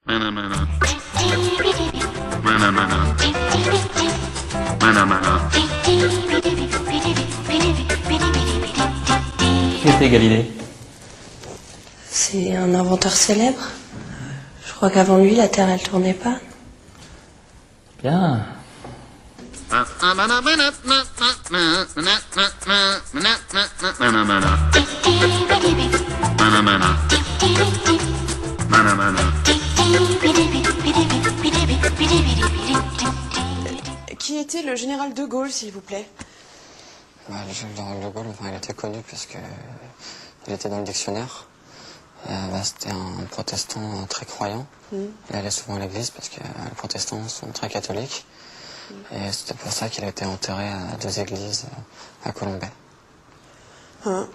Mana mana. Mana mana. Mana mana. Qui était Galilée? C'est un inventeur célèbre. Je crois qu'avant lui, la Terre, elle tournait pas. Bien. Mana mana. Mana mana. Mana mana. Qui était le général de Gaulle, s'il vous plaît? Le général de Gaulle, il était connu parce que il était dans le dictionnaire. C'était un protestant très croyant. Il allait souvent à l'église parce que les protestants sont très catholiques. Et c'était pour ça qu'il a été enterré à 2 églises à Colombey. Hein?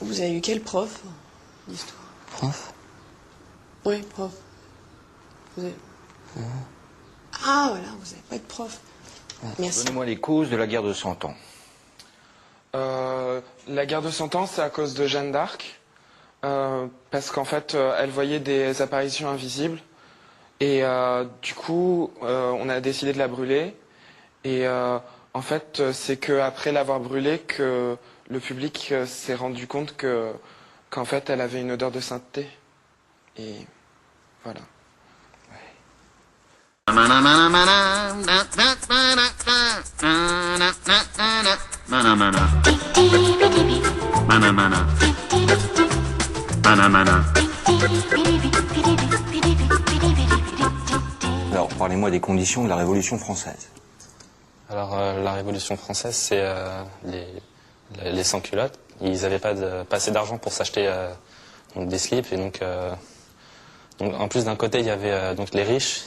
Vous avez eu quel prof d'histoire? Prof? Oui, prof. Vous avez... Ah, voilà, vous n'avez pas de prof. Merci. Donnez-moi les causes de la guerre de 100 ans. La guerre de 100 ans, c'est à cause de Jeanne d'Arc. Parce qu'en fait, elle voyait des apparitions invisibles. Et du coup, on a décidé de la brûler. Et en fait, c'est qu'après l'avoir brûlée que le public s'est rendu compte qu'en fait, elle avait une odeur de sainteté. Et voilà. Mana mana mana. Mana mana. Mana mana. Mana mana. Alors, parlez-moi des conditions de la Révolution française. Alors, la Révolution française, c'est les sans-culottes. Ils n'avaient pas assez d'argent pour s'acheter donc des slips. Et donc, en plus, d'un côté, il y avait donc les riches.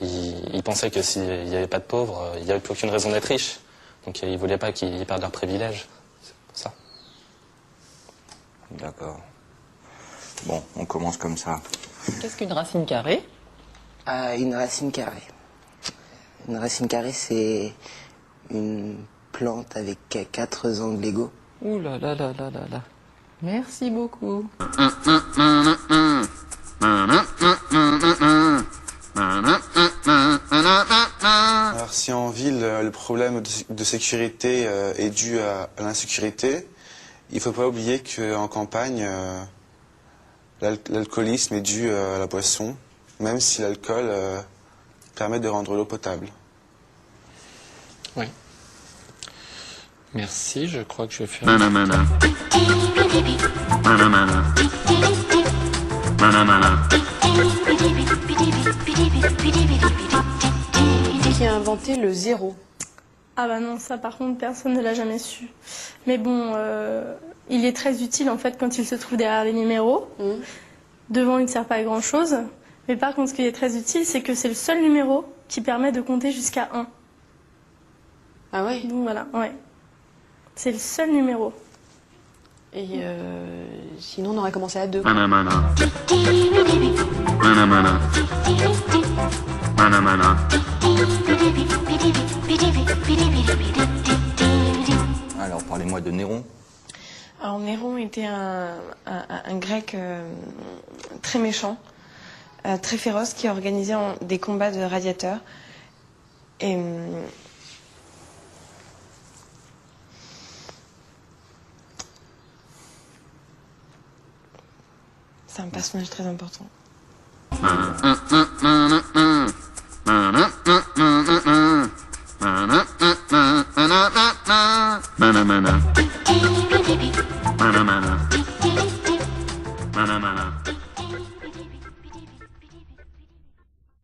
Ils pensaient que s'il n'y avait pas de pauvres, il n'y avait plus aucune raison d'être riche. Donc, ils ne voulaient pas qu'ils perdent leurs privilèges. C'est pour ça. D'accord. Bon, on commence comme ça. Qu'est-ce qu'une racine carrée? Une racine carrée. Une racine carrée, c'est une plante avec 4 angles égaux. Ouh là là là là là là. Merci beaucoup. Alors si en ville le problème de sécurité est dû à l'insécurité, il ne faut pas oublier qu'en campagne, l'alcoolisme est dû à la boisson, même si l'alcool permet de rendre l'eau potable. Oui. Merci, je crois que je vais faire... Mana mana. Mana mana. Mana mana. Qui a inventé le zéro? Ah bah non, ça par contre, personne ne l'a jamais su. Mais bon, il est très utile en fait quand il se trouve derrière les numéros. Devant, il ne sert pas à grand chose. Mais par contre, ce qui est très utile, c'est que c'est le seul numéro qui permet de compter jusqu'à 1. Ah ouais? Donc voilà, ouais. C'est le seul numéro. Et sinon, on aurait commencé à 2. Mana mana. Mana mana. Mana mana. Alors, parlez-moi de Néron. Alors Néron était un grec très méchant, très féroce, qui organisait des combats de gladiateurs. Et c'est un personnage très important. Mana mana. Mana mana. Mana mana.